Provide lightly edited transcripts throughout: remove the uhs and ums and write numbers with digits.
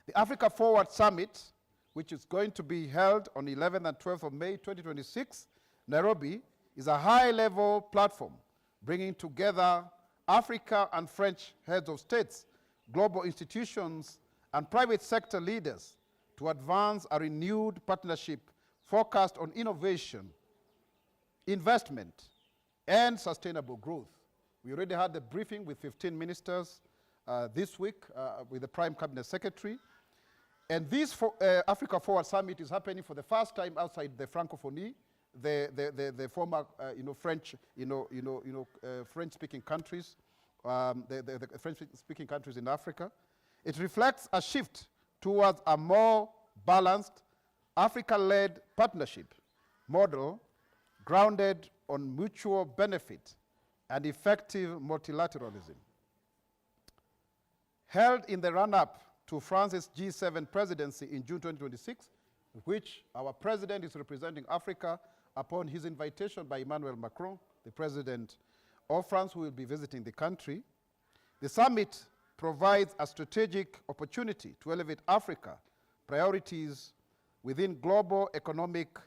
The Africa Forward Summit, which is going to be held on 11th and 12th of May 2026, Nairobi, is a high-level platform bringing together Africa and French heads of states, global institutions, and private sector leaders to advance a renewed partnership focused on innovation, investment, and sustainable growth. We already had the briefing with 15 ministers this week with the Prime Cabinet Secretary. And this Africa Forward Summit is happening for the first time outside the Francophonie, the former, French, French-speaking countries, the French-speaking countries in Africa. It reflects a shift towards a more balanced, Africa-led partnership model grounded on mutual benefit and effective multilateralism. Held in the run-up to France's G7 presidency in June 2026, which our president is representing Africa upon his invitation by Emmanuel Macron, the president of France, who will be visiting the country. The summit provides a strategic opportunity to elevate Africa priorities within global economic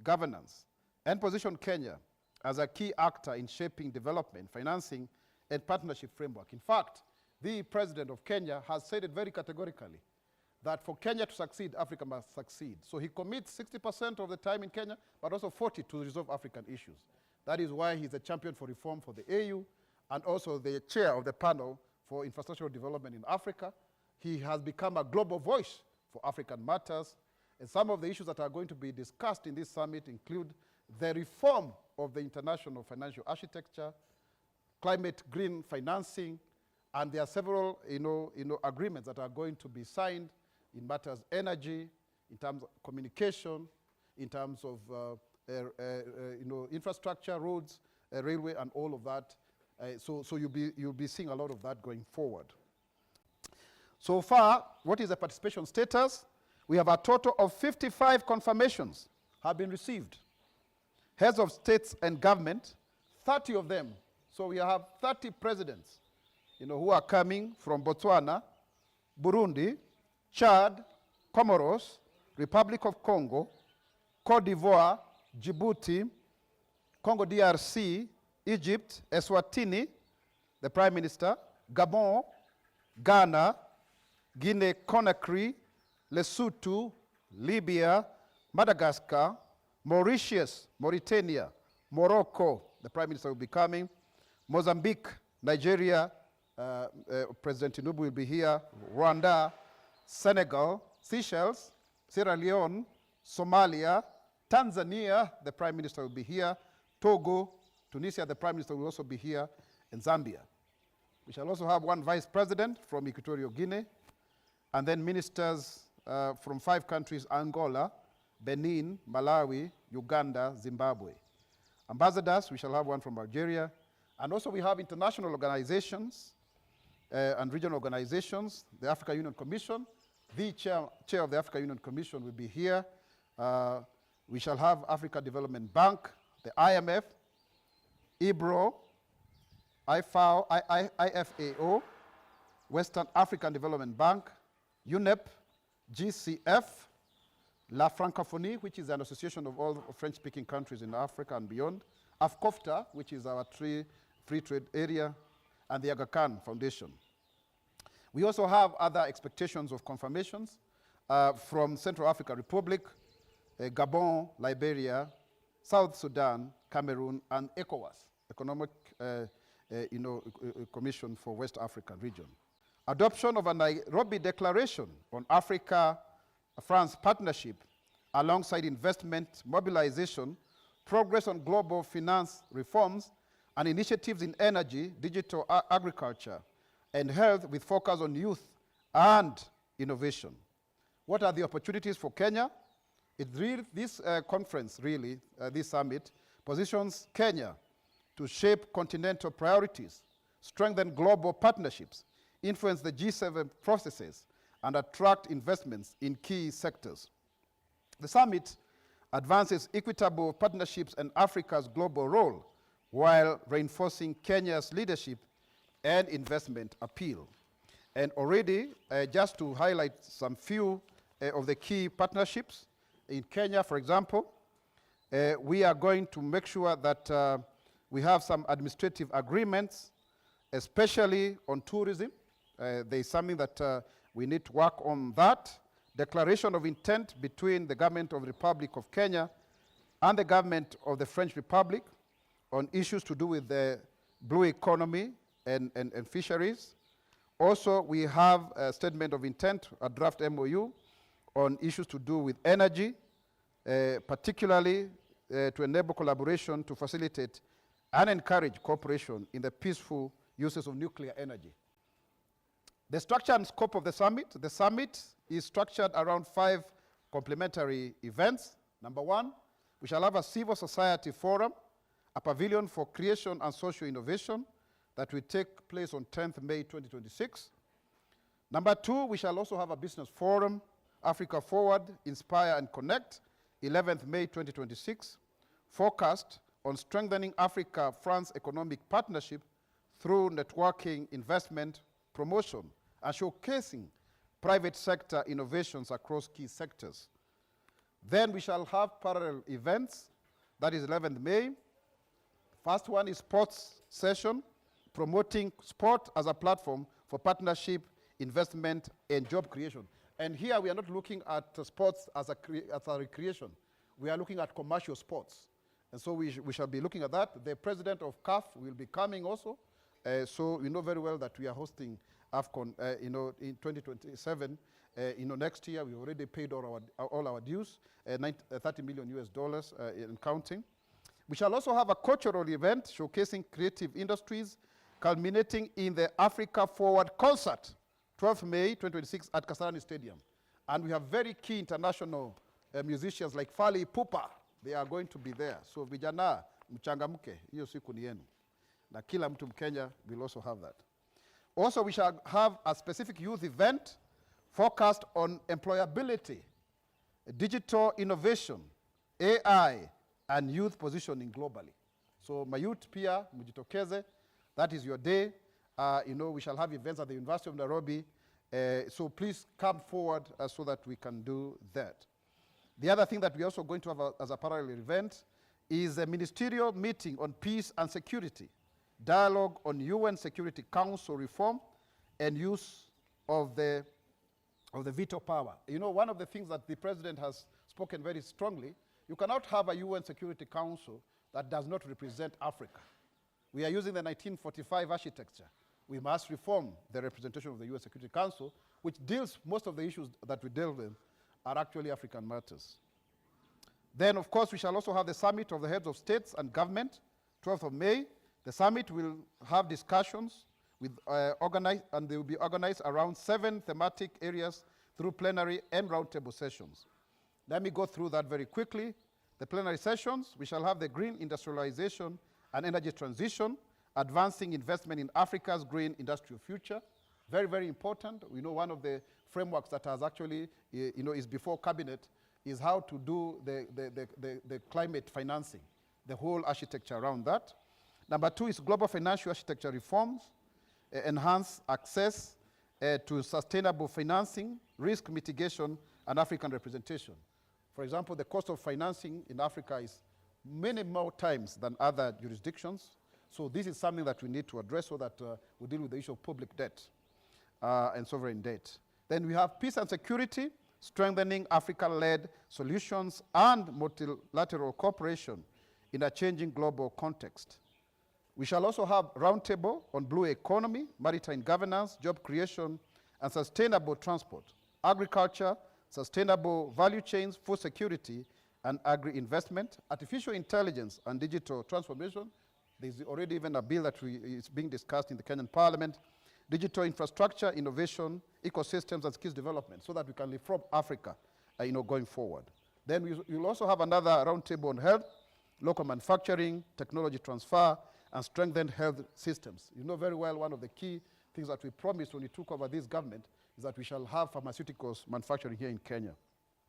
governance and position Kenya as a key actor in shaping development, financing, and partnership framework. In fact, the president of Kenya has said it very categorically that for Kenya to succeed, Africa must succeed. So he commits 60% of the time in Kenya, but also 40% to resolve African issues. That is why he's a champion for reform for the AU and also the chair of the panel for infrastructural development in Africa. He has become a global voice for African matters. And some of the issues that are going to be discussed in this summit include the reform of the international financial architecture, climate green financing, and there are several agreements that are going to be signed in matters energy, in terms of communication, in terms of infrastructure, roads, railway, and all of that. So you'll be seeing a lot of that going forward. So far, what is the participation status? We have a total of 55 confirmations have been received. Heads of states and government, 30 of them. So we have 30 presidents, who are coming from Botswana, Burundi, Chad, Comoros, Republic of Congo, Cote d'Ivoire, Djibouti, Congo DRC, Egypt, Eswatini, the Prime Minister, Gabon, Ghana, Guinea-Conakry, Lesotho, Libya, Madagascar, Mauritius, Mauritania, Morocco, the Prime Minister will be coming, Mozambique, Nigeria, President Tinubu will be here, Rwanda, Senegal, Seychelles, Sierra Leone, Somalia, Tanzania, the Prime Minister will be here, Togo, Tunisia, the Prime Minister will also be here, and Zambia. We shall also have one Vice President from Equatorial Guinea, and then ministers from 5 countries, Angola, Benin, Malawi, Uganda, Zimbabwe. Ambassadors, we shall have one from Algeria, and also we have international organizations and regional organizations, the African Union Commission. The chair of the African Union Commission will be here. We shall have Africa Development Bank, the IMF, IBRO, IFAO, Western African Development Bank, UNEP, GCF, La Francophonie, which is an association of all French-speaking countries in Africa and beyond, AFCOFTA, which is our free trade area, and the Aga Khan Foundation. We also have other expectations of confirmations from Central African Republic, Gabon, Liberia, South Sudan, Cameroon, and ECOWAS, Economic Commission for West African Region. Adoption of a Nairobi Declaration on Africa-France partnership alongside investment mobilization, progress on global finance reforms, and initiatives in energy, digital agriculture, and health with focus on youth and innovation. What are the opportunities for Kenya? This conference, really, this summit, positions Kenya to shape continental priorities, strengthen global partnerships, influence the G7 processes, and attract investments in key sectors. The summit advances equitable partnerships and Africa's global role while reinforcing Kenya's leadership and investment appeal. And already, just to highlight some few of the key partnerships, in Kenya, for example, we are going to make sure that we have some administrative agreements, especially on tourism. There is something that we need to work on that. Declaration of intent between the government of the Republic of Kenya and the government of the French Republic on issues to do with the blue economy and fisheries. Also, we have a statement of intent, a draft MOU, on issues to do with energy, particularly to enable collaboration to facilitate and encourage cooperation in the peaceful uses of nuclear energy. The structure and scope of the summit is structured around 5 complementary events. Number 1, we shall have a civil society forum, a pavilion for creation and social innovation that will take place on 10th May 2026. Number 2, we shall also have a business forum, Africa Forward, Inspire and Connect, 11th May 2026, focused on strengthening Africa-France economic partnership through networking, investment, promotion, and showcasing private sector innovations across key sectors. Then we shall have parallel events, that is 11th May. First one is sports session, promoting sport as a platform for partnership, investment, and job creation. And here we are not looking at sports as a recreation. We are looking at commercial sports. And so we shall be looking at that. The president of CAF will be coming also. So we know very well that we are hosting AFCON, in 2027. Next year we already paid all our dues, $30 million in counting. We shall also have a cultural event showcasing creative industries, culminating in the Africa Forward concert, 12th May 2026 at Kasarani Stadium. And we have very key international musicians like Fally Ipupa. They are going to be there. So vijana, mchangamke, hiyo siku ni yenu. Na kila mtu Mkenya will also have that. Also, we shall have a specific youth event focused on employability, digital innovation, AI, and youth positioning globally. So my youth pia, mujitokeze, that is your day. We shall have events at the University of Nairobi. So please come forward so that we can do that. The other thing that we're also going to have as a parallel event is a ministerial meeting on peace and security, dialogue on UN Security Council reform, and use of the veto power. One of the things that the president has spoken very strongly, you cannot have a UN Security Council that does not represent Africa. We are using the 1945 architecture. We must reform the representation of the UN Security Council, which deals, most of the issues that we deal with are actually African matters. Then, of course, we shall also have the summit of the heads of states and government, 12th of May. The summit will have discussions with and they will be organized around 7 thematic areas through plenary and roundtable sessions. Let me go through that very quickly. The plenary sessions, we shall have the green industrialization and energy transition, advancing investment in Africa's green industrial future. Very, very important. We know one of the frameworks that has actually, is before cabinet is how to do the climate financing, the whole architecture around that. Number 2 is global financial architecture reforms, enhance access to sustainable financing, risk mitigation, and African representation. For example, the cost of financing in Africa is many more times than other jurisdictions. So this is something that we need to address so that we deal with the issue of public debt and sovereign debt. Then we have peace and security, strengthening Africa-led solutions and multilateral cooperation in a changing global context. We shall also have roundtable on blue economy, maritime governance, job creation, and sustainable transport, agriculture, sustainable value chains, food security, and agri-investment, artificial intelligence and digital transformation. There's already even a bill that is being discussed in the Kenyan Parliament, digital infrastructure, innovation, ecosystems, and skills development, so that we can leapfrog Africa, going forward. Then we'll also have another roundtable on health, local manufacturing, technology transfer, and strengthened health systems. You know very well one of the key things that we promised when we took over this government is that we shall have pharmaceuticals manufacturing here in Kenya.